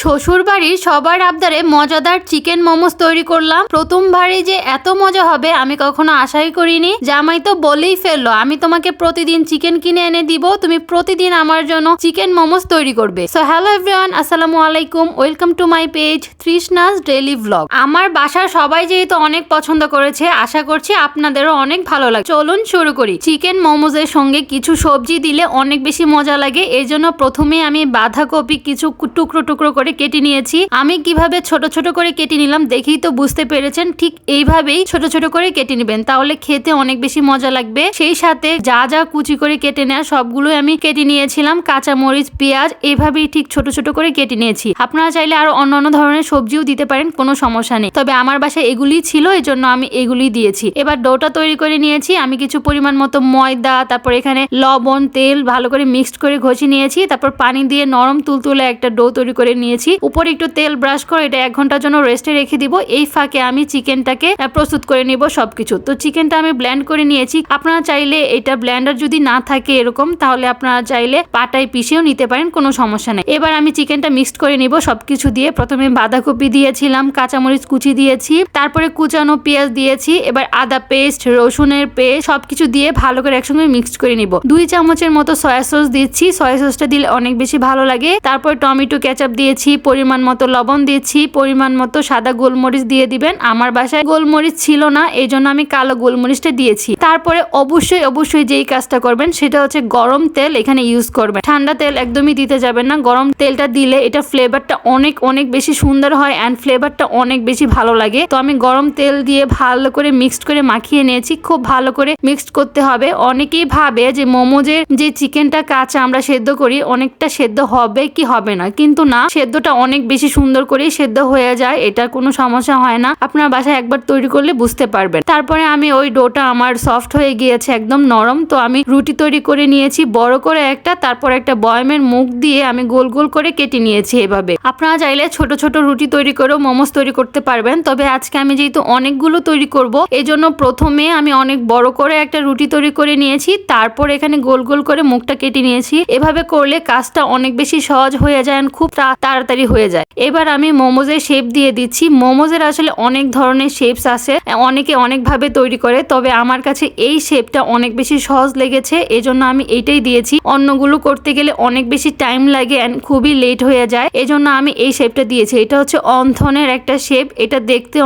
শ্বশুর বাড়ির সবার আবদারে মজাদার চিকেন মোমোস তৈরি করলাম। প্রথমবারে যে এত মজা হবে আমি কখনো আশাই করিনি। জামাই তো বলেই ফেললো, আমি তোমাকে প্রতিদিন চিকেন কিনে এনে দিব, তুমি প্রতিদিন আমার জন্য চিকেন মোমোস তৈরি করবে। সো হ্যালো এভরিওয়ান, আসসালামু আলাইকুম, welcome to my page Trishna's daily blog. আমার বাসার সবাই যেহেতু অনেক পছন্দ করেছে, আশা করছি আপনাদেরও অনেক ভালো লাগে। চলুন শুরু করি। চিকেন মোমোসের সঙ্গে কিছু সবজি দিলে অনেক বেশি মজা লাগে, এই জন্য প্রথমে আমি বাঁধাকপি কিছু টুকরো টুকরো করে কেটে নিয়েছি। আমি কিভাবে ছোট ছোট করে কেটে নিলাম দেখেই তো বুঝতে পেরেছেন, ঠিক এইভাবেই ছোট ছোট করে কেটে নেবেন, তাহলে খেতে অনেক বেশি মজা লাগবে। সেই সাথে যা যা কুচি করে কেটে নেওয়া সবগুলোই আমি কেটে নিয়েছিলাম। কাঁচামরিচ, পেঁয়াজ এইভাবেই ঠিক ছোট ছোট করে কেটে নিয়েছি। আপনারা চাইলে আরো অন্যান্য ধরনের সবজিও দিতে পারেন, কোনো সমস্যা নেই, তবে আমার বাসায় এগুলি ছিল, এই জন্য আমি এগুলি দিয়েছি। এবার ডোটা তৈরি করে নিয়েছি। আমি কিছু পরিমাণ মতো ময়দা, তারপর এখানে লবণ, তেল ভালো করে মিক্সড করে ঘষে নিয়েছি। তারপর পানি দিয়ে নরম তুলতুলে একটা ডো তৈরি করে নিয়েছি। উপরে একটু তেল ব্রাশ করে এটা 1 ঘন্টার জন্য রেস্টে রেখে দিব। এই ফাঁকে আমি চিকেনটাকে প্রস্তুত করে নিব সবকিছু। তো চিকেনটা আমি ব্লেন্ড করে নিয়েছি। আপনারা চাইলে এটা ব্লেন্ডার যদি না থাকে এরকম, তাহলে আপনারা চাইলে পাটায় পিষেও নিতে পারেন, কোনো সমস্যা নেই। এবার আমি চিকেনটা মিক্সড করে নিব সবকিছু দিয়ে। প্রথমে বাঁধাকপি দিয়েছিলাম, কাঁচামরিচ কুচি দিয়েছি, তারপরে কুচানো পেঁয়াজ দিয়েছি। এবার আদা পেস্ট, রসুনের পেস্ট সবকিছু দিয়ে ভালো করে একসঙ্গে মিক্সড করে নিব। 2 চামচের মতো সয়া সস দিচ্ছি, সয়া সসটা দিলে অনেক বেশি ভালো লাগে। তারপর টমেটো কেচাপ দিয়েছি, পরিমাণ মতো লবণ দিয়েছি, পরিমাণ মতো সাদা গোলমরিচ দিয়ে দিবেন। আমার বাসায় গোলমরিচ ছিল না, এই জন্য আমি কালো গোলমরিচটা দিয়েছি। তারপরে অবশ্যই যেই কাজটা করবেন সেটা হচ্ছে গরম তেল এখানে ইউজ করবেন। ঠান্ডা তেল একদমই দিতে যাবেন না। গরম তেলটা দিলে এটা ফ্লেভারটা অনেক বেশি সুন্দর হয় অ্যান্ড ফ্লেভারটা অনেক বেশি ভালো লাগে। তো আমি গরম তেল দিয়ে ভালো করে মিক্সড করে মাখিয়ে নিয়েছি। খুব ভালো করে মিক্সড করতে হবে। অনেকেই ভাবে যে মোমোজের যে চিকেনটা কাঁচা আমরা সেদ্ধ করি, অনেকটা সেদ্ধ হবে কি হবে না, কিন্তু না, সেদ্ধটা অনেক বেশি সুন্দর করেই সেদ্ধ হয়ে যায়, এটা কোনো সমস্যা হয় না। আপনার বাসায় একবার তৈরি করলে বুঝতে পারবেন। তারপরে আমি ওই ডোটা আমার সফট হয়ে গিয়েছে, একদম নরম। তো আমি রুটি তৈরি করে নিয়েছি বড় করে একটা, তারপর একটা বয়মের মুখ দিয়ে আমি গোল গোল করে কেটে নিয়েছি এভাবে। আপনারা চাইলে ছোট ছোট রুটি তৈরি করেও মোমোস তৈরি করতে পারবেন, তবে আজকে আমি যেহেতু অনেকগুলো তৈরি করব, এই জন্য প্রথমে আমি অনেক বড় করে একটা রুটি তৈরি করে নিয়েছি, তারপর এখানে গোল গোল করে মুখটা কেটে নিয়েছি। এভাবে করলে কাজটা অনেক বেশি সহজ হয়ে যায়, খুব তাড়াতাড়ি হয়ে যায়। এবার আমি মোমোজের শেপ দিয়ে দিচ্ছি। মোমোজের আসলে অনেক ধরনের শেপস আছে, অনেকে অনেকভাবে তৈরি করে, তবে আমার কাছে এই শেপটা অনেক বেশি সহজ লেগেছে, এজন্য আমি এইটাই দিয়েছি। অন্যগুলো করতে গেলে অনেক বেশি টাইম লাগে এন্ড খুবই লেট হয়ে যায়, এজন্য আমি এই শেপটা দিয়েছি। এটা হচ্ছে অন্থনের একটা শেপ, এটা দেখতে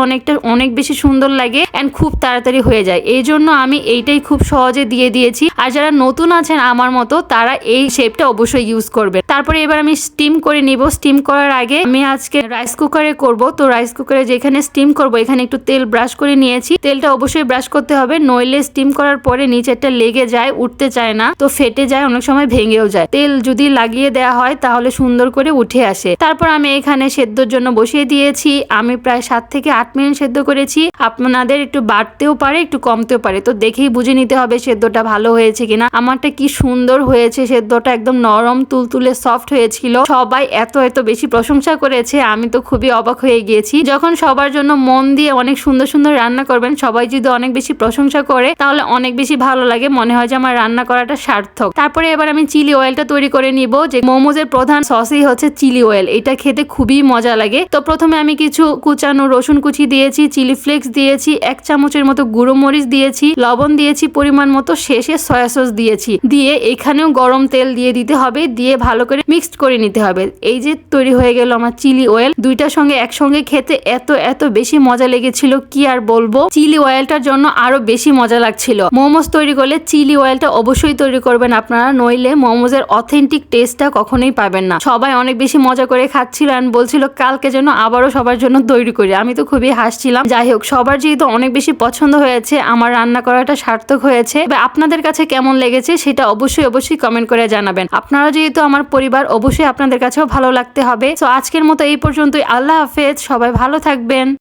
অনেক বেশি সুন্দর লাগে এন্ড খুব তাড়াতাড়ি হয়ে যায়, এই জন্য আমি এইটাই খুব সহজে দিয়ে দিয়েছি। আর যারা নতুন আছেন আমার মতো, তারা এই শেপটা অবশ্যই ইউজ করবে। তারপরে এবার আমি স্টিম করে নিব। স্টিম করার আগে আমি আজকে রাইস কুকারে করব, তো রাইস কুকারে যেখানে স্টিম করব এখানে একটু তেল ব্রাশ করে নিয়েছি। তেলটা অবশ্যই ব্রাশ করতে হবে, নইলে স্টিম করার পরে নিচেরটা লেগে যায়, উঠতে চায় না, তো ফেটে যায়, অনেক সময় ভেঙেও যায়। তেল যদি লাগিয়ে দেওয়া হয় তাহলে সুন্দর করে উঠে আসে। তারপর আমি এখানে সেদ্ধর জন্য বসিয়ে দিয়েছি। আমি প্রায় 7 থেকে 8 মিনিট সেদ্ধ করেছি। আপনাদের একটু বাড়তেও পারে, একটু কমতেও পারে, তো দেখেই বুঝে নিতে হবে সেদ্ধটা ভালো হয়েছে কিনা। আমারটা কি সুন্দর হয়েছে, সেদ্ধটা একদম নরম তুলতুলে সফট হয়েছিল। সবাই এত বেশি প্রশংসা করেছে, আমি তো খুবই অবাক হয়ে গিয়েছি। যখন সবার জন্য মন দিয়ে অনেক সুন্দর সুন্দর রান্না করবেন, সবাই যদি অনেক বেশি প্রশংসা করে তাহলে অনেক বেশি ভালো লাগে, মনে হয় যে আমার রান্না করাটা সার্থক। তারপরে এবার আমি চিলি অয়েলটা তৈরি করে নিব। যে মোমোজের প্রধান সসই হচ্ছে চিলি অয়েল, এটা খেতে খুবই মজা লাগে। তো প্রথমে আমি কিছু কুচানো রসুন কুচি দিয়েছি, চিলি ফ্লেক্স দিয়েছি, 1 চামচের মতো গুঁড়ো মরিচ দিয়েছি, লবণ দিয়েছি পরিমাণ মতো, শেষে সয়া সস দিয়েছি। দিয়ে এখানেও গরম তেল দিয়ে দিতে হবে, দিয়ে ভালো করে মিক্সড করে নিতে হবে। এই যে তৈরি হয়ে গেল আমার চিলি অয়েল। দুইটার সঙ্গে একসঙ্গে খেতে এত বেশি মজা লেগেছিল, কি আর বলবো। চিলি অয়েলটার জন্য আরো বেশি মজা লাগছিল। মোমোস তৈরি করলে চিলি অয়েলটা অবশ্যই তৈরি করবেন আপনারা, নইলে মোমোজের অথেন্টিক টেস্টটা কখনোই পাবেন না। সবাই অনেক বেশি মজা করে খাচ্ছিল আর বলছিল কালকে যেন আবারও সবার জন্য তৈরি করি। আমি তো খুবই হাসছিলাম। যাই হোক, সবার যেহেতু অনেক বেশি পছন্দ হয়েছে, আমার রান্না করাটা সার্থক হয়েছে। আপনাদের কাছে কেমন লেগেছে সেটা অবশ্যই কমেন্ট করে জানাবেন। আপনারা যেহেতু আমার পরিবার, অবশ্যই আপনাদের কাছেও ভালো লাগতে হবে। তো আজকের মতো এই পর্যন্তই। আল্লাহ হাফেজ, সবাই ভালো থাকবেন।